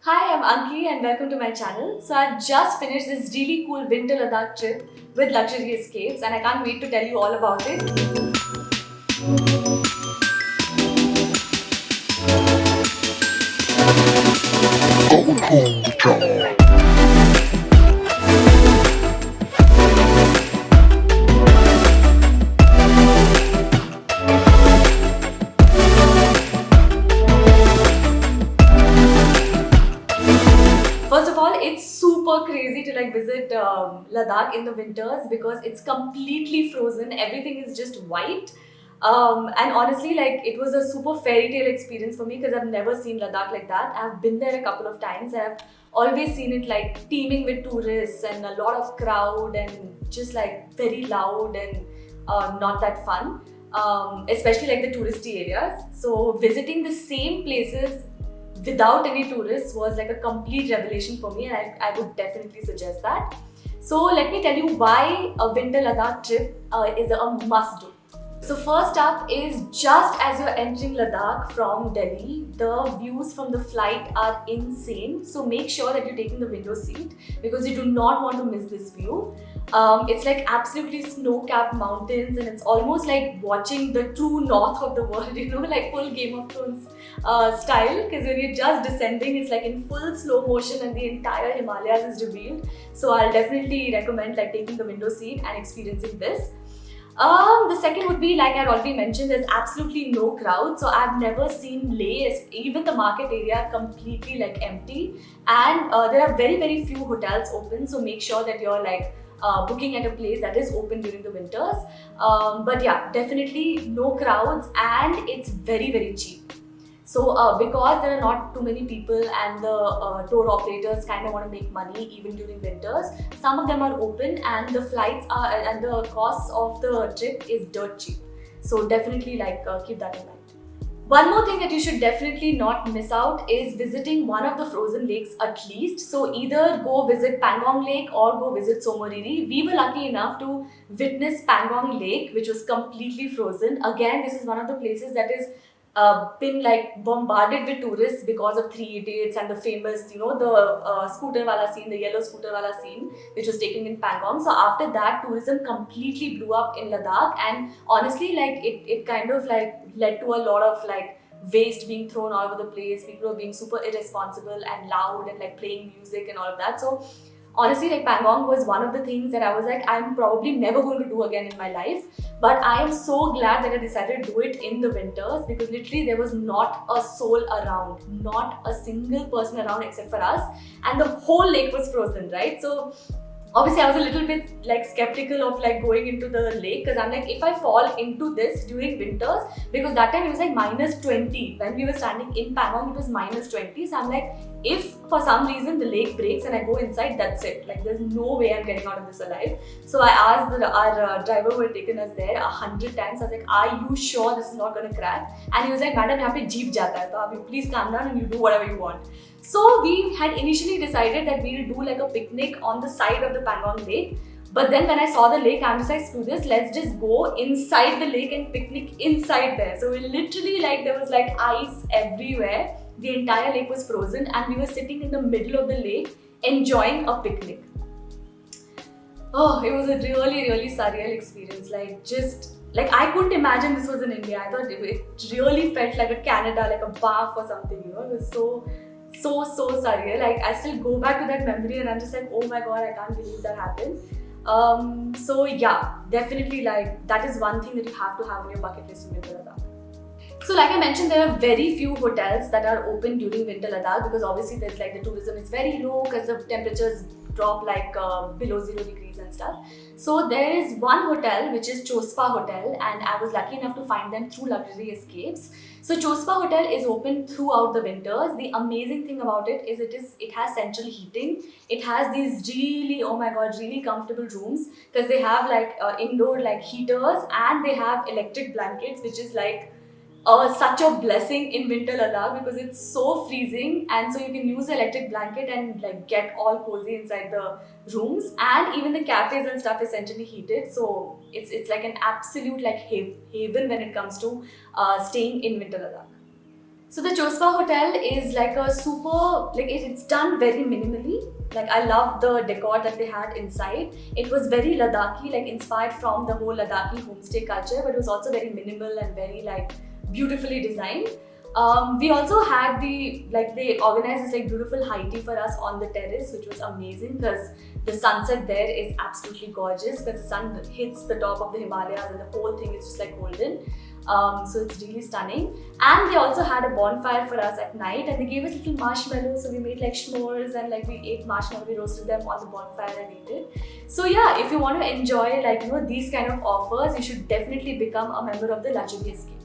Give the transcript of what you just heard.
Hi, I'm Anki and welcome to my channel. So I've just finished this really cool winter Ladakh trip with Luxury Escapes and I can't wait to tell you all about it. First of all, it's super crazy to visit Ladakh in the winters because it's completely frozen. Everything is just white. And honestly, it was a super fairy tale experience for me because I've never seen Ladakh like that. I've been there a couple of times. I've always seen it like teeming with tourists and a lot of crowd and just like very loud and not that fun. Especially like the touristy areas. So visiting the same places without any tourists was like a complete revelation for me, and I would definitely suggest that. So let me tell you why a winter Ladakh trip is a must do. So first up is just as you're entering Ladakh from Delhi, the views from the flight are insane. So make sure that you're taking the window seat because you do not want to miss this view. It's like absolutely snow-capped mountains and it's almost like watching the true north of the world, like full Game of Thrones style, because when you're just descending, it's like in full slow motion and the entire Himalayas is revealed. So I'll definitely recommend like taking the window seat and experiencing this. The second would be like I already mentioned, there's absolutely no crowd. So I've never seen Leh, even the market area, completely like empty. And there are very few hotels open. So make sure that you're booking at a place that is open during the winters. But yeah, definitely no crowds and it's very cheap. So, because there are not too many people and the tour operators kind of want to make money even during winters, some of them are open and the flights are and the costs of the trip is dirt cheap. So, definitely keep that in mind. One more thing that you should definitely not miss out is visiting one of the frozen lakes at least. So either go visit Pangong Lake or go visit Somoriri. We were lucky enough to witness Pangong Lake, which was completely frozen. Again, this is one of the places that is been like bombarded with tourists because of Three Idiots and the famous, the scooter wala scene, the yellow scooter wala scene, which was taken in Pangong. So after that, tourism completely blew up in Ladakh, and honestly, it kind of like led to a lot of like waste being thrown all over the place. People were being super irresponsible and loud and like playing music and all of that. So honestly, like Pangong was one of the things that I was like, I'm probably never going to do again in my life. But I am so glad that I decided to do it in the winters because literally there was not a soul around, not a single person around except for us, and the whole lake was frozen, right? So obviously I was a little bit like skeptical of like going into the lake because I'm like, if I fall into this during winters, because that time it was like -20 when we were standing in Pangong, it was -20. So I'm like, if for some reason the lake breaks and I go inside, that's it. Like there's no way I'm getting out of this alive. So I asked our driver who had taken us there 100 times. I was like, are you sure this is not going to crack? And he was like, madam, यहाँ पे jeep जाता है, तो आप please calm down and you do whatever you want. So we had initially decided that we'll do like a picnic on the side of the Pangong Lake. But then when I saw the lake, I'm just like, screw this, let's just go inside the lake and picnic inside there. So we literally there was like ice everywhere. The entire lake was frozen and we were sitting in the middle of the lake enjoying a picnic. Oh, it was a really surreal experience. Like I couldn't imagine this was in India. I thought it really felt like a Canada, like a bath or something, It was so surreal. Like I still go back to that memory and I'm just like, oh my god, I can't believe that happened. So yeah, definitely like that is one thing that you have to have on your bucket list in Winter Ladakh. So like I mentioned, there are very few hotels that are open during winter Ladakh because obviously there's like the tourism is very low because the temperatures drop below 0 degrees and stuff. So there is one hotel which is Chospa Hotel, and I was lucky enough to find them through Luxury Escapes. So Chospa Hotel is open throughout the winters. The amazing thing about it is it has central heating. It has these really, oh my god, really comfortable rooms because they have indoor heaters and they have electric blankets, which is such a blessing in winter Ladakh because it's so freezing, and so you can use the electric blanket and get all cozy inside the rooms, and even the cafes and stuff is centrally heated. So it's like an absolute haven when it comes to staying in winter Ladakh. So the Chospa Hotel is like a super, like it's done very minimally. Like I love the decor that they had inside. It was very Ladakhi, like inspired from the whole Ladakhi homestay culture, but it was also very minimal and very like beautifully designed. We also had they organized this like beautiful high tea for us on the terrace, which was amazing because the sunset there is absolutely gorgeous because the sun hits the top of the Himalayas and the whole thing is just like golden. So it's really stunning. And they also had a bonfire for us at night, and they gave us little marshmallows. So we made like s'mores and like we ate marshmallow. We roasted them on the bonfire and ate it. So yeah, if you want to enjoy like these kind of offers, you should definitely become a member of the Lachudi Escape.